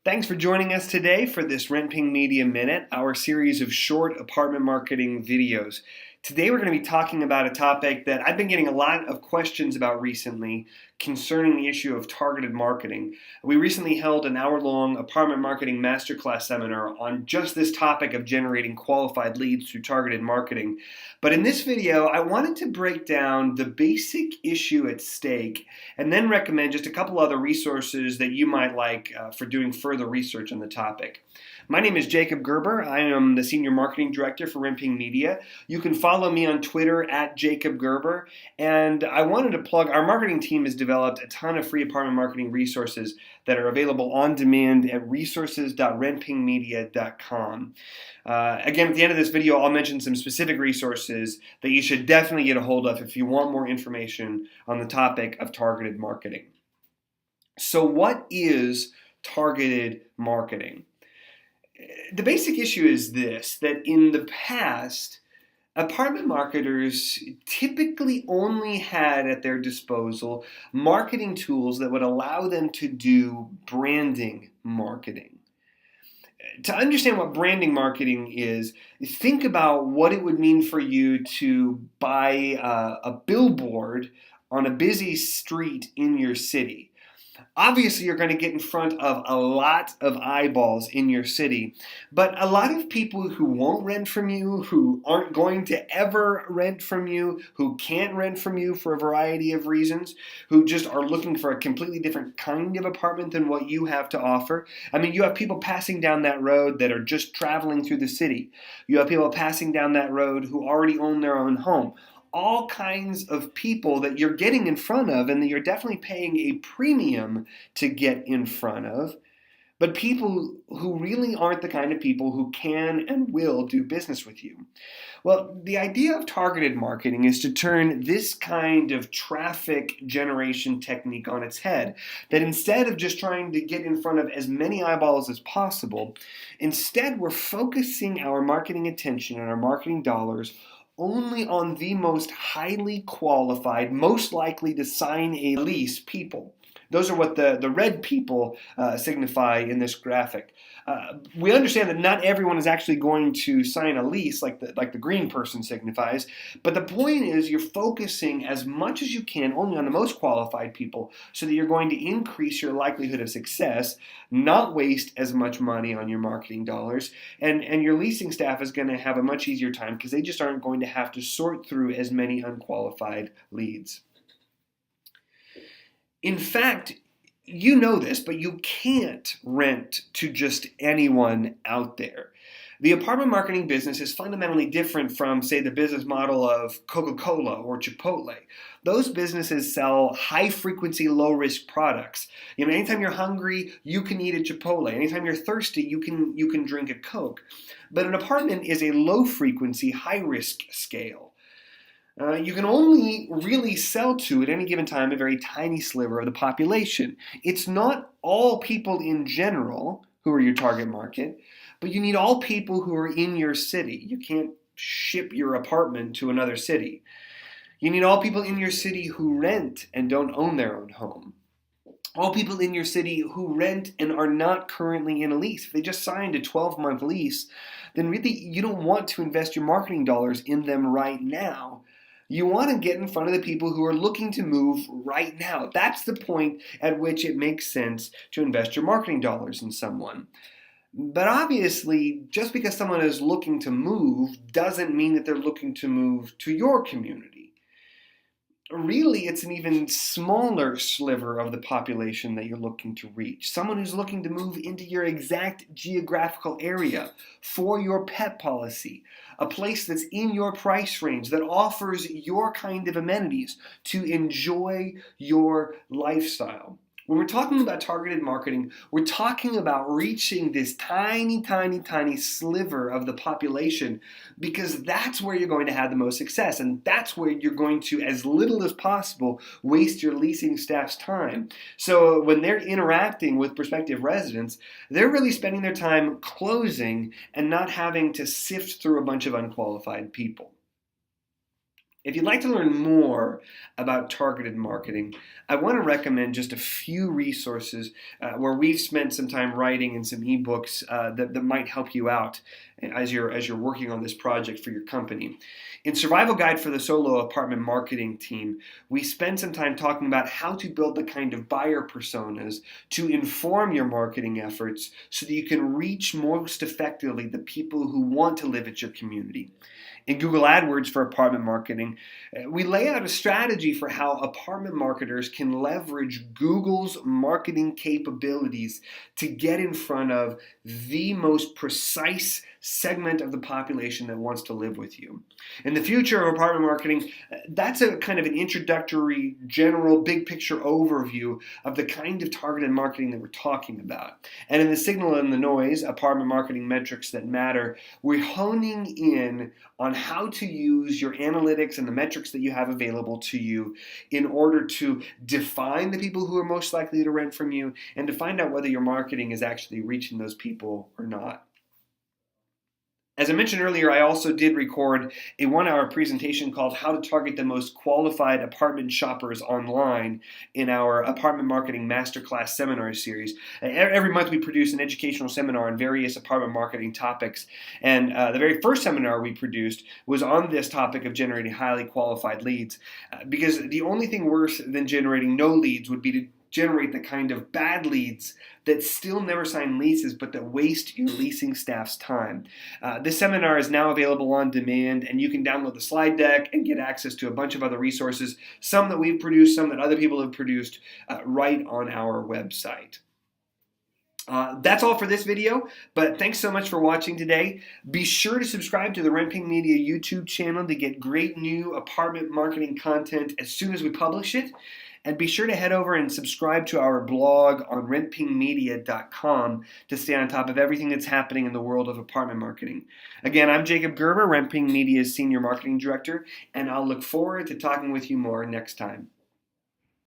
Thanks for joining us today for this Rentping Media Minute, our series of short apartment marketing videos. Today we're going to be talking about a topic that I've been getting a lot of questions about recently concerning the issue of targeted marketing. We recently held an hour-long apartment marketing masterclass seminar on just this topic of generating qualified leads through targeted marketing. But in this video, I wanted to break down the basic issue at stake and then recommend just a couple other resources that you might like for doing further research on the topic. My name is Jacob Gerber. I am the Senior Marketing Director for Rentping Media. You can follow me on Twitter at Jacob Gerber. And I wanted to plug, our marketing team has developed a ton of free apartment marketing resources that are available on demand at resources.rentpingmedia.com. Again, at the end of this video, I'll mention some specific resources that you should definitely get a hold of if you want more information on the topic of targeted marketing. So what is targeted marketing? The basic issue is this, that in the past, apartment marketers typically only had at their disposal marketing tools that would allow them to do branding marketing. To understand what branding marketing is, think about what it would mean for you to buy a billboard on a busy street in your city. Obviously, you're going to get in front of a lot of eyeballs in your city, but a lot of people who won't rent from you, who aren't going to ever rent from you, who can't rent from you for a variety of reasons, who just are looking for a completely different kind of apartment than what you have to offer. I mean, you have people passing down that road that are just traveling through the city. You have people passing down that road who already own their own home. All kinds of people that you're getting in front of and that you're definitely paying a premium to get in front of, but people who really aren't the kind of people who can and will do business with you. Well, the idea of targeted marketing is to turn this kind of traffic generation technique on its head, that instead of just trying to get in front of as many eyeballs as possible, instead we're focusing our marketing attention and our marketing dollars only on the most highly qualified, most likely to sign a lease people. Those are what the red people signify in this graphic. We understand that not everyone is actually going to sign a lease like the green person signifies, but the point is you're focusing as much as you can only on the most qualified people so that you're going to increase your likelihood of success, not waste as much money on your marketing dollars, and your leasing staff is going to have a much easier time because they just aren't going to have to sort through as many unqualified leads. In fact, you know this, but you can't rent to just anyone out there. The apartment marketing business is fundamentally different from, say, the business model of Coca-Cola or Chipotle. Those businesses sell high-frequency, low-risk products. You know, anytime you're hungry, you can eat a Chipotle. Anytime you're thirsty, you can drink a Coke. But an apartment is a low-frequency, high-risk scale. You can only really sell to at any given time a very tiny sliver of the population. It's not all people in general who are your target market, but you need all people who are in your city. You can't ship your apartment to another city. You need all people in your city who rent and don't own their own home. All people in your city who rent and are not currently in a lease. If they just signed a 12-month lease, then really you don't want to invest your marketing dollars in them right now. You want to get in front of the people who are looking to move right now. That's the point at which it makes sense to invest your marketing dollars in someone. But obviously, just because someone is looking to move doesn't mean that they're looking to move to your community. Really, it's an even smaller sliver of the population that you're looking to reach. Someone who's looking to move into your exact geographical area for your pet policy, a place that's in your price range, that offers your kind of amenities to enjoy your lifestyle. When we're talking about targeted marketing, we're talking about reaching this tiny, tiny, tiny sliver of the population because that's where you're going to have the most success, and that's where you're going to, as little as possible, waste your leasing staff's time. So when they're interacting with prospective residents, they're really spending their time closing and not having to sift through a bunch of unqualified people. If you'd like to learn more about targeted marketing, I want to recommend just a few resources where we've spent some time writing and some ebooks that might help you out as you're working on this project for your company. In Survival Guide for the Solo Apartment Marketing Team, we spend some time talking about how to build the kind of buyer personas to inform your marketing efforts so that you can reach most effectively the people who want to live at your community. In Google AdWords for apartment marketing, we lay out a strategy for how apartment marketers can leverage Google's marketing capabilities to get in front of the most precise segment of the population that wants to live with you. In the future of apartment marketing, that's a kind of an introductory, general, big picture overview of the kind of targeted marketing that we're talking about. And in the signal and the noise, apartment marketing metrics that matter, we're honing in on how to use your analytics and the metrics that you have available to you in order to define the people who are most likely to rent from you and to find out whether your marketing is actually reaching those people or not. As I mentioned earlier, I also did record a 1-hour presentation called How to Target the Most Qualified Apartment Shoppers Online in our Apartment Marketing Masterclass seminar series. Every month we produce an educational seminar on various apartment marketing topics, and the very first seminar we produced was on this topic of generating highly qualified leads, because the only thing worse than generating no leads would be to generate the kind of bad leads that still never sign leases but that waste your leasing staff's time. This seminar is now available on demand, and you can download the slide deck and get access to a bunch of other resources, some that we've produced, some that other people have produced, right on our website. That's all for this video, but thanks so much for watching today. Be sure to subscribe to the Rentping Media YouTube channel to get great new apartment marketing content as soon as we publish it. And be sure to head over and subscribe to our blog on rentpingmedia.com to stay on top of everything that's happening in the world of apartment marketing. Again, I'm Jacob Gerber, Rentping Media's Senior Marketing Director, and I'll look forward to talking with you more next time.